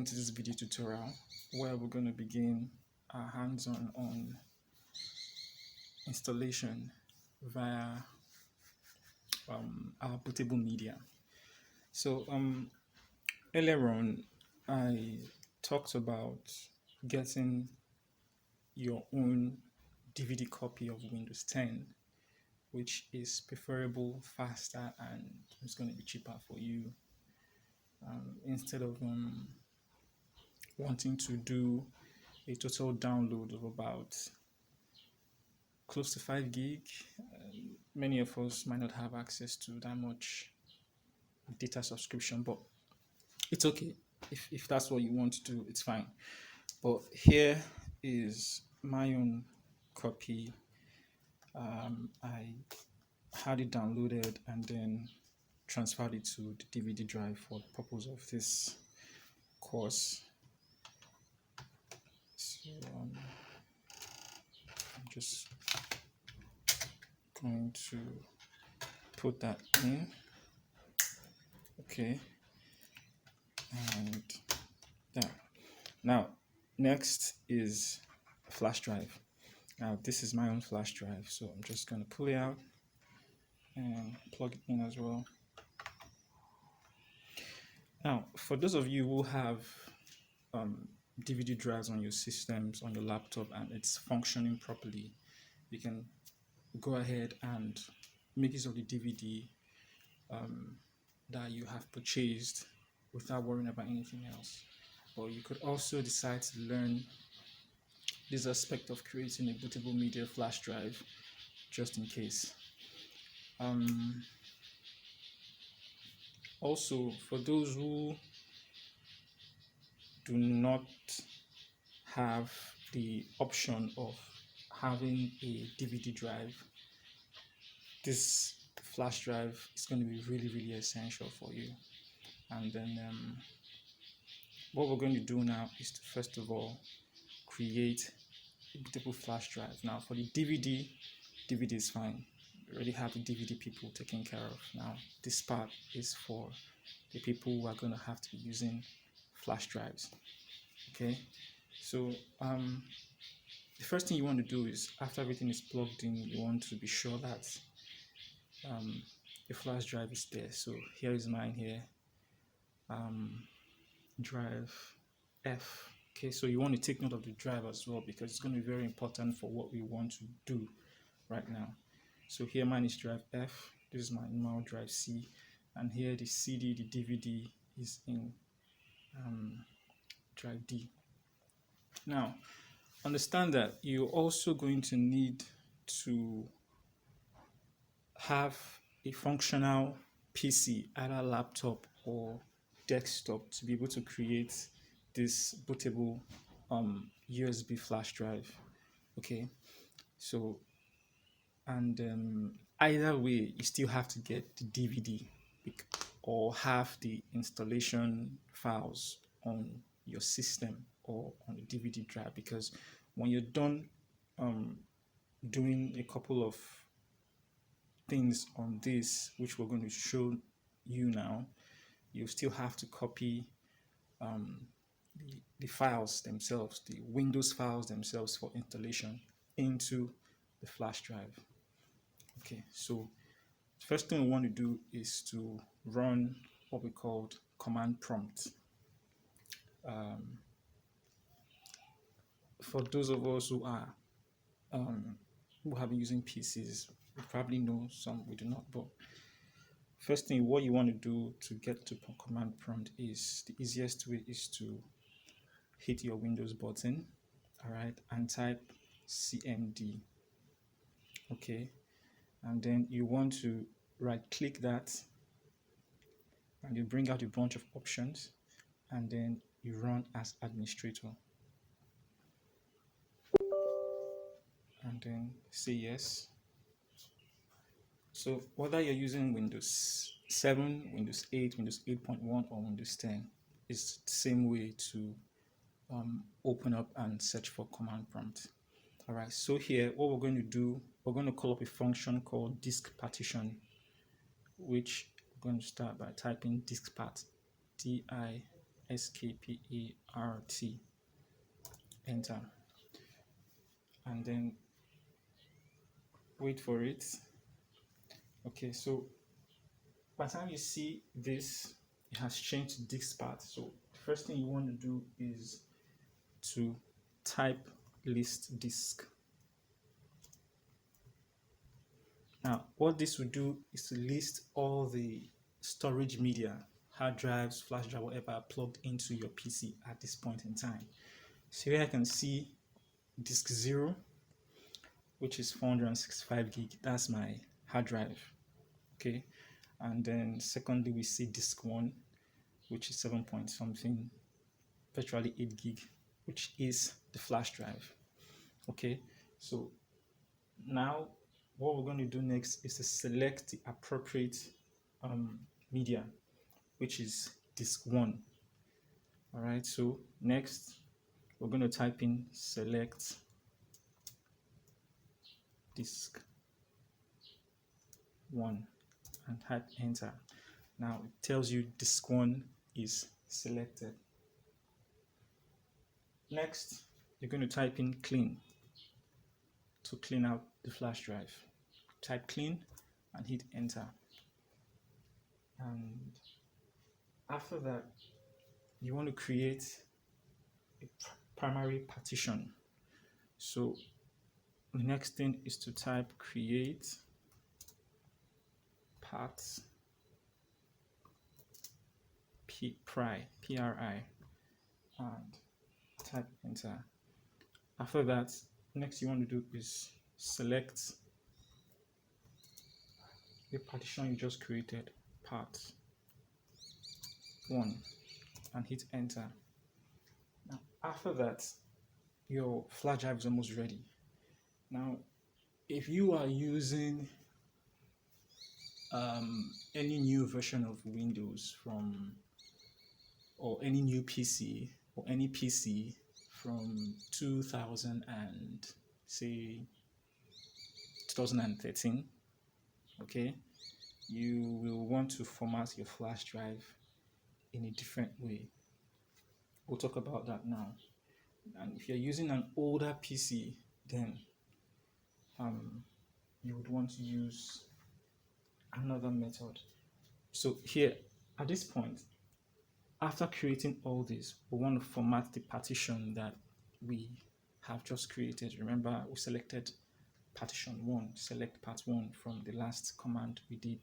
welcome to this video tutorial where we're going to begin our hands-on on installation via our bootable media. So earlier on I talked about getting your own DVD copy of Windows 10, which is preferable, faster, and it's going to be cheaper for you instead of wanting to do a total download of about close to 5 gig. Many of us might not have access to that much data subscription, but it's okay. If that's what you want to do, it's fine. But here is my own copy. I had it downloaded and then transferred it to the DVD drive for the purpose of this course. So I'm just going to put that in. Okay, and there. Now next is a flash drive. Now this is my own flash drive, so I'm just going to pull it out and plug it in as well. Now for those of you who have DVD drives on your systems, on your laptop, and it's functioning properly, you can go ahead and make use of the DVD that you have purchased without worrying about anything else. Or you could also decide to learn this aspect of creating a bootable media flash drive just in case. Also, for those who do not have the option of having a DVD drive, this flash drive is going to be really essential for you. And then what we're going to do now is to first of all create a bootable flash drive. Now for the DVD is fine. We already have the DVD people taken care of. Now this part is for the people who are going to have to be using flash drives. Okay, so the first thing you want to do is, after everything is plugged in, you want to be sure that the flash drive is there. So here is mine here, drive F. Okay, so you want to take note of the drive as well, because it's going to be very important for what we want to do right now. So here mine is drive F, this is my normal drive C, and here the CD, the DVD is in drive D. Now understand that you're also going to need to have a functional PC, either laptop or desktop, to be able to create this bootable USB flash drive. Okay, so and either way you still have to get the DVD or have the installation files on your system or on the DVD drive, because when you're done doing a couple of things on this, which we're going to show you now, you still have to copy the files themselves, the Windows files themselves for installation into the flash drive. Okay, so the first thing we want to do is to run what we call command prompt. For those of us who are who have been using PCs, we probably know, some we do not, but first thing what you want to do to get to command prompt is, the easiest way is to hit your Windows button, all right, and type CMD. Okay, and then you want to right click that and you bring out a bunch of options, and then you run as administrator and then say yes. So whether you're using Windows 7, Windows 8, Windows 8.1 or Windows 10, it's the same way to open up and search for command prompt. All right, so here what we're going to do, we're going to call up a function called disk partition, which we're going to start by typing diskpart, DISK SKPART, enter, and then wait for it. Okay, so by the time you see this, it has changed to disk path. So the first thing you want to do is to type list disk. Now, what this will do is to list all the storage media, hard drives, flash drive, whatever, plugged into your PC at this point in time. So here I can see disk 0, which is 465 gig. That's my hard drive. Okay. And then secondly, we see disk 1, which is 7 point something, virtually 8 gig, which is the flash drive. Okay. So now what we're going to do next is to select the appropriate media, which is disk 1. All right, so next we're going to type in select disk 1 and type enter. Now it tells you disk 1 is selected. Next, you're going to type in clean to clean out the flash drive. Type clean and hit enter. And after that, you want to create a primary partition. So the next thing is to type create parts pri, and type enter. After that, next you want to do is select the partition you just created, part 1, and hit enter. Now after that, your flash drive is almost ready. Now if you are using any new version of Windows or any new PC or any PC from 2013, okay, you will want to format your flash drive in a different way. We'll talk about that now. And if you're using an older PC, then you would want to use another method. So here at this point, after creating all this, we want to format the partition that we have just created. Remember, we selected partition 1, select part 1 from the last command we did,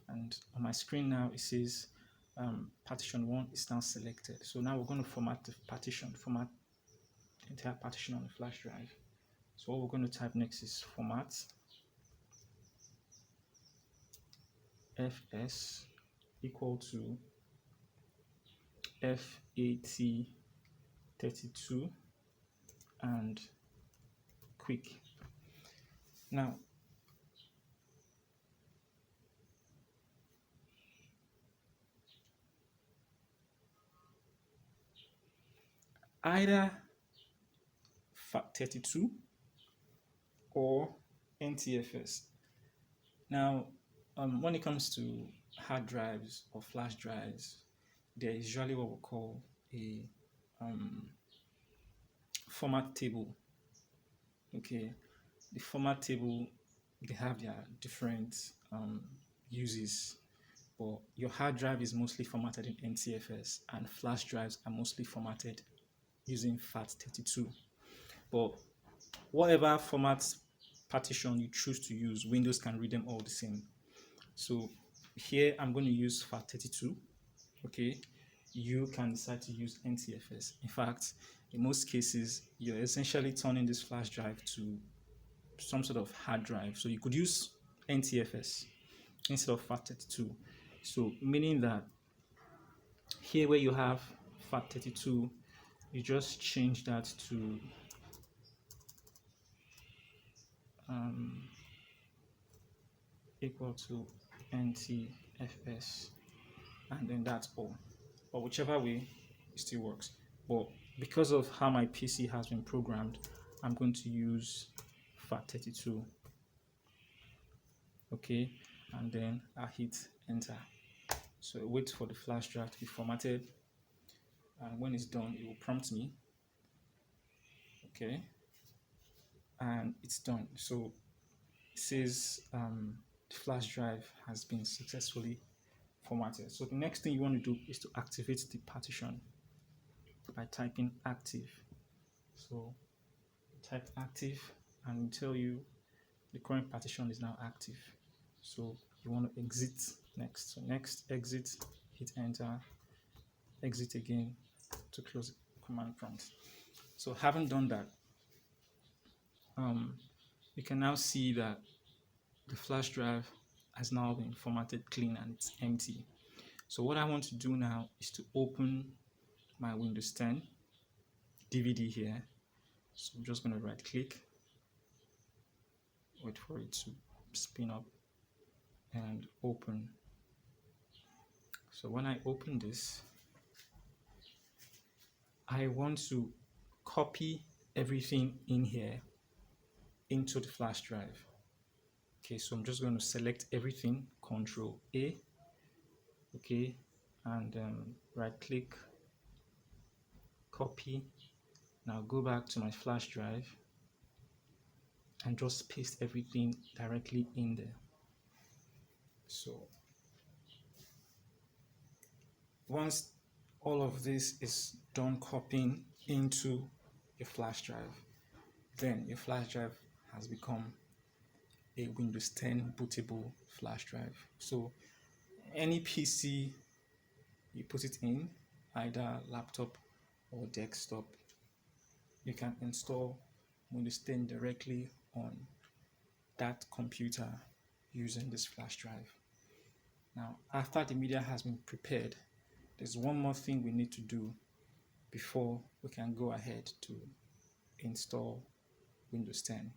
and on my screen now it says partition 1 is now selected. So now we're going to format the partition, format the entire partition on the flash drive. So what we're going to type next is format fs equal to FAT32 and quick. Now either FAT32 or NTFS. Now when it comes to hard drives or flash drives, there is usually what we call a format table. Okay, the format table, they have their different uses, but your hard drive is mostly formatted in NTFS and flash drives are mostly formatted using FAT32. But whatever format partition you choose to use, Windows can read them all the same. So here I'm going to use FAT32. Okay, you can decide to use NTFS. In fact, in most cases, you're essentially turning this flash drive to some sort of hard drive. So you could use NTFS instead of FAT32. So meaning that here where you have FAT32, you just change that to equal to NTFS, and then that's all. But whichever way, it still works. But because of how my PC has been programmed, I'm going to use FAT32. Okay, and then I hit enter. So wait for the flash drive to be formatted. and when it's done it will prompt me. Okay, and it's done. So it says the flash drive has been successfully formatted. So the next thing you want to do is to activate the partition by typing active. So type active and it will tell you the current partition is now active. So you want to exit next. So next, exit, hit enter, exit again to close the command prompt. So having done that, you can now see that the flash drive has now been formatted clean and it's empty. So what I want to do now is to open my Windows 10 DVD here. So I'm just going to right click, wait for it to spin up and open. So when I open this, I want to copy everything in here into the flash drive. Okay, so I'm just going to select everything, Control A, okay, and right click, copy. Now go back to my flash drive and just paste everything directly in there. So once all of this is done copying into your flash drive, then your flash drive has become a Windows 10 bootable flash drive. So any PC you put it in, either laptop or desktop, you can install Windows 10 directly on that computer using this flash drive. Now, after the media has been prepared, there's one more thing we need to do before we can go ahead to install Windows 10.